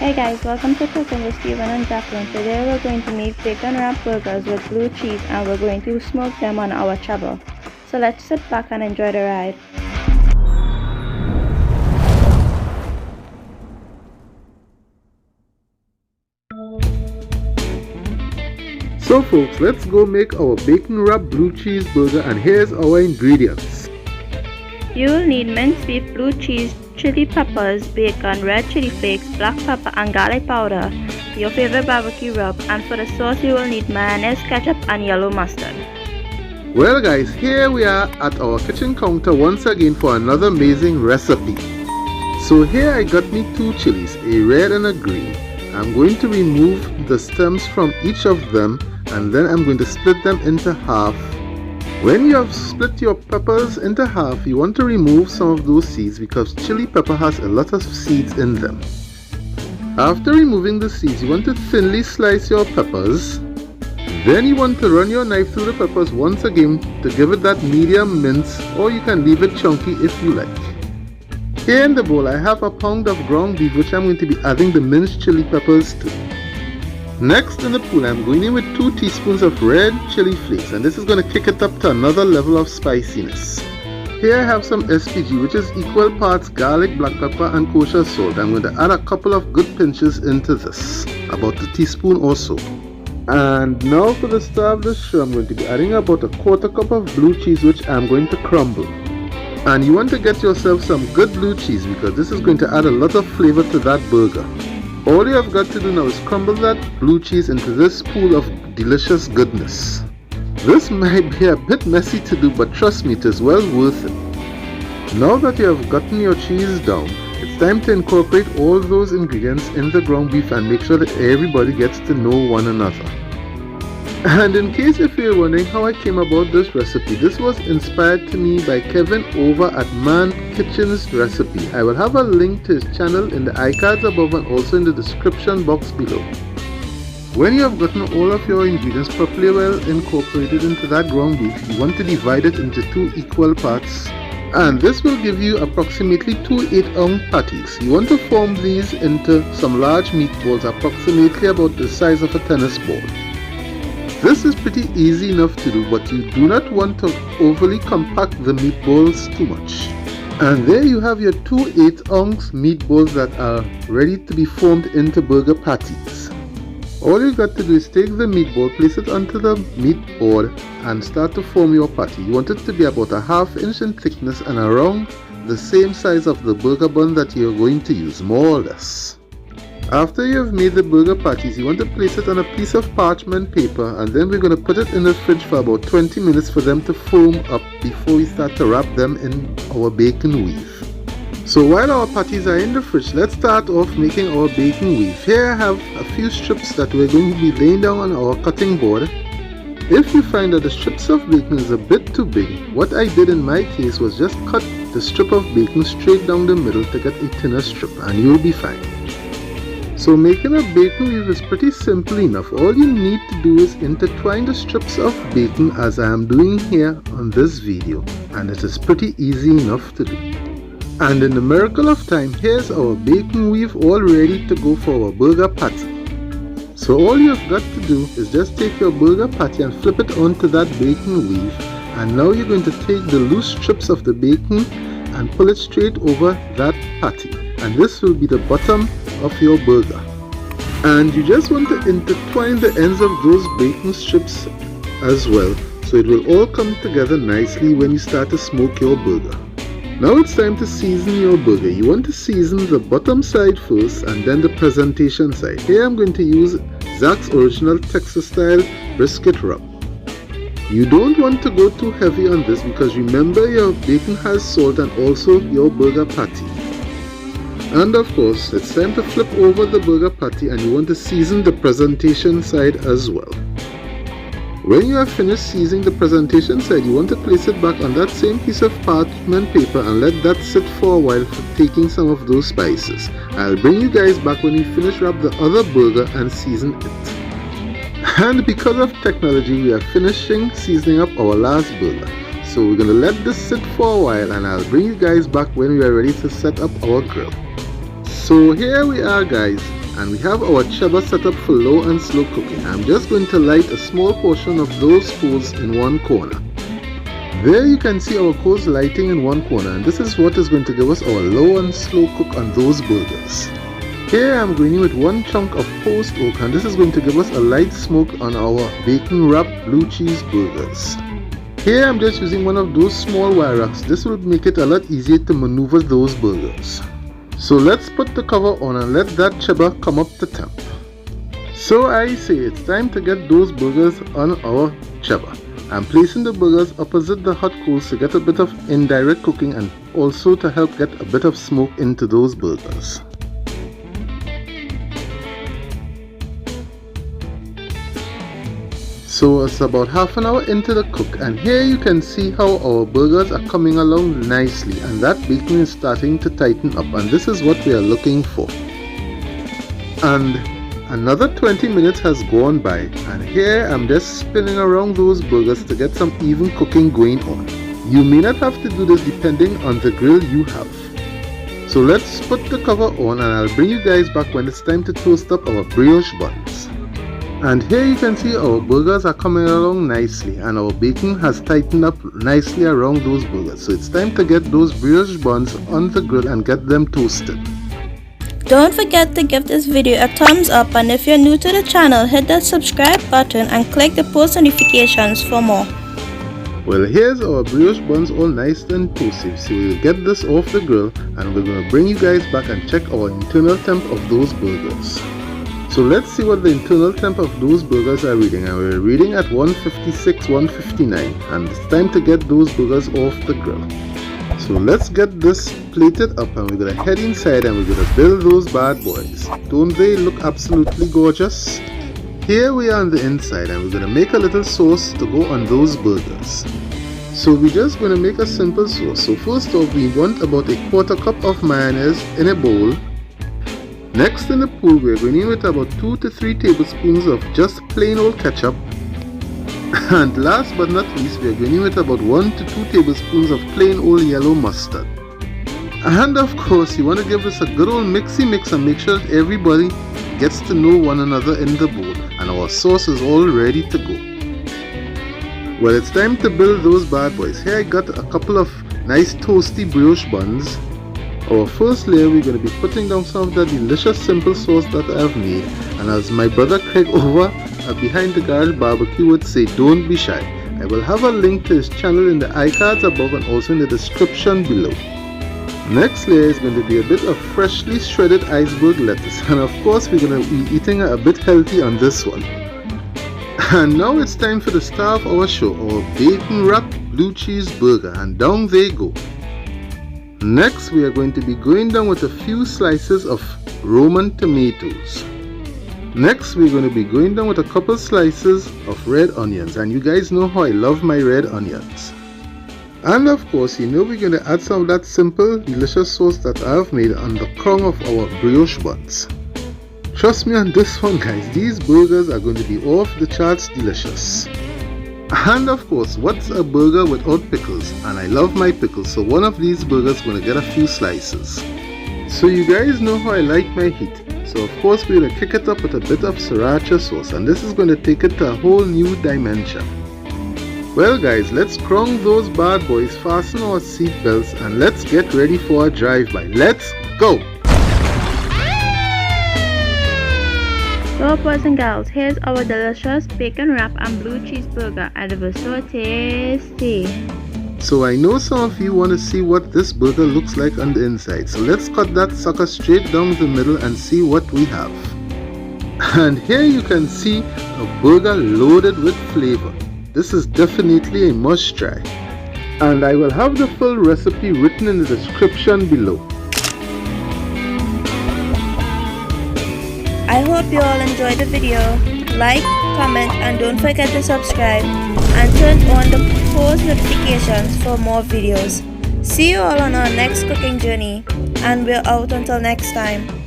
Hey guys, welcome to Cooking with Steven and Jacqueline. Today we're going to make bacon wrap burgers with blue cheese and we're going to smoke them on our charbel. So let's sit back and enjoy the ride. So folks, let's go make our bacon wrap blue cheese burger, and here's our ingredients. You will need minced beef, blue cheese, chili peppers, bacon, red chili flakes, black pepper and garlic powder, your favorite barbecue rub, and for the sauce you will need mayonnaise, ketchup and yellow mustard. Well guys, here we are at our kitchen counter once again for another amazing recipe. So here I got me two chilies, a red and a green. I'm going to remove the stems from each of them and then I'm going to split them into half. When you have split your peppers into half, you want to remove some of those seeds because chili pepper has a lot of seeds in them. After removing the seeds, you want to thinly slice your peppers. Then you want to run your knife through the peppers once again to give it that medium mince, or you can leave it chunky if you like. Here in the bowl I have a pound of ground beef which I'm going to be adding the minced chili peppers to. Next in the pool I'm going in with 2 teaspoons of red chili flakes, and this is going to kick it up to another level of spiciness. Here I have some SPG which is equal parts garlic, black pepper and kosher salt. I'm going to add a couple of good pinches into this, about a teaspoon or so. And now for the star of the show, I'm going to be adding about a quarter cup of blue cheese which I'm going to crumble. And you want to get yourself some good blue cheese because this is going to add a lot of flavor to that burger. All you have got to do now is crumble that blue cheese into this pool of delicious goodness. This might be a bit messy to do, but trust me, it is well worth it. Now that you have gotten your cheese down, it's time to incorporate all those ingredients in the ground beef and make sure that everybody gets to know one another. And in case if you're wondering how I came about this recipe, this was inspired to me by Kevin over at ManKitchenRecipes. I will have a link to his channel in the iCards above and also in the description box below. When you have gotten all of your ingredients properly well incorporated into that ground beef, you want to divide it into 2 equal parts. And this will give you approximately 2 8-ounce patties. You want to form these into some large meatballs approximately about the size of a tennis ball. This is pretty easy enough to do, but you do not want to overly compact the meatballs too much. And there you have your 2 8-ounce meatballs that are ready to be formed into burger patties. All you got to do is take the meatball, place it onto the meat board and start to form your patty. You want it to be about a ½ inch in thickness and around the same size of the burger bun that you're going to use, more or less. After you have made the burger patties, you want to place it on a piece of parchment paper and then we're going to put it in the fridge for about 20 minutes for them to foam up before we start to wrap them in our bacon weave. So while our patties are in the fridge, let's start off making our bacon weave. Here I have a few strips that we're going to be laying down on our cutting board. If you find that the strips of bacon is a bit too big, what I did in my case was just cut the strip of bacon straight down the middle to get a thinner strip and you'll be fine. So making a bacon weave is pretty simple enough. All you need to do is intertwine the strips of bacon as I am doing here on this video, and it is pretty easy enough to do. And in the miracle of time, here's our bacon weave all ready to go for our burger patty. So all you've got to do is just take your burger patty and flip it onto that bacon weave, and now you're going to take the loose strips of the bacon and pull it straight over that patty, and this will be the bottom of your burger. And you just want to intertwine the ends of those bacon strips as well, so it will all come together nicely when you start to smoke your burger. Now it's time to season your burger. You want to season the bottom side first and then the presentation side. Here I'm going to use Zach's original Texas style brisket rub. You don't want to go too heavy on this because remember your bacon has salt and also your burger patty. And of course, it's time to flip over the burger patty and you want to season the presentation side as well. When you have finished seasoning the presentation side, you want to place it back on that same piece of parchment paper and let that sit for a while for taking some of those spices. I'll bring you guys back when we finish wrap the other burger and season it. And because of technology, we are finishing seasoning up our last burger. So we're going to let this sit for a while and I'll bring you guys back when we are ready to set up our grill. So here we are guys, and we have our cheddar set up for low and slow cooking. I'm just going to light a small portion of those coals in one corner. There you can see our coals lighting in one corner, and this is what is going to give us our low and slow cook on those burgers. Here I'm going in with one chunk of poached oak, and this is going to give us a light smoke on our bacon wrapped blue cheese burgers. Here I'm just using one of those small wire racks. This will make it a lot easier to maneuver those burgers. So let's put the cover on and let that cheddar come up to temp. So I say it's time to get those burgers on our cheddar. I'm placing the burgers opposite the hot coals to get a bit of indirect cooking and also to help get a bit of smoke into those burgers. So it's about half an hour into the cook, and here you can see how our burgers are coming along nicely and that bacon is starting to tighten up, and this is what we are looking for. And another 20 minutes has gone by, and here I'm just spinning around those burgers to get some even cooking going on. You may not have to do this depending on the grill you have. So let's put the cover on, and I'll bring you guys back when it's time to toast up our brioche buns. And here you can see our burgers are coming along nicely, and our bacon has tightened up nicely around those burgers. So it's time to get those brioche buns on the grill and get them toasted. Don't forget to give this video a thumbs up, and if you're new to the channel, hit that subscribe button and click the post notifications for more. Well, here's our brioche buns all nice and toasted. So we'll get this off the grill, and we're going to bring you guys back and check our internal temp of those burgers. So let's see what the internal temp of those burgers are reading, and we're reading at 156, 159, and it's time to get those burgers off the grill. So let's get this plated up, and we're going to head inside and we're going to build those bad boys. Don't they look absolutely gorgeous? Here we are on the inside, and we're going to make a little sauce to go on those burgers. So we're just going to make a simple sauce. So first off, we want about a quarter cup of mayonnaise in a bowl. Next in the pool, we're going in with about 2 to 3 tablespoons of just plain old ketchup. And last but not least, we're going in with about 1 to 2 tablespoons of plain old yellow mustard. And of course, you want to give this a good old mixy mix and make sure that everybody gets to know one another in the bowl, and our sauce is all ready to go. Well, it's time to build those bad boys. Here I got a couple of nice toasty brioche buns. Our first layer, we're going to be putting down some of that delicious simple sauce that I've made, and as my brother Craig over Behind the Garage Barbecue would say, don't be shy. I will have a link to his channel in the iCards above and also in the description below. Next layer is going to be a bit of freshly shredded iceberg lettuce, and of course we're going to be eating a bit healthy on this one. And now it's time for the star of our show, our bacon wrapped blue cheese burger, and down they go. Next, we are going to be going down with a few slices of Roman tomatoes. Next, we're going to be going down with a couple slices of red onions, and you guys know how I love my red onions. And of course, you know we're going to add some of that simple, delicious sauce that I've made on the crown of our brioche buns. Trust me on this one, guys, these burgers are going to be off the charts delicious. And of course, what's a burger without pickles? And I love my pickles, so one of these burgers is going to get a few slices. So you guys know how I like my heat. So of course we're going to kick it up with a bit of sriracha sauce, and this is going to take it to a whole new dimension. Well guys, let's crown those bad boys, fasten our seat belts, and let's get ready for a drive-by. Let's go! So boys and girls, here's our delicious bacon wrap and blue cheese burger, and it was so tasty. So I know some of you want to see what this burger looks like on the inside, so let's cut that sucker straight down the middle and see what we have. And here you can see a burger loaded with flavor. This is definitely a must try, and I will have the full recipe written in the description below. I hope you all enjoyed the video. Like, comment, and don't forget to subscribe and turn on the post notifications for more videos. See you all on our next cooking journey, and we're out until next time.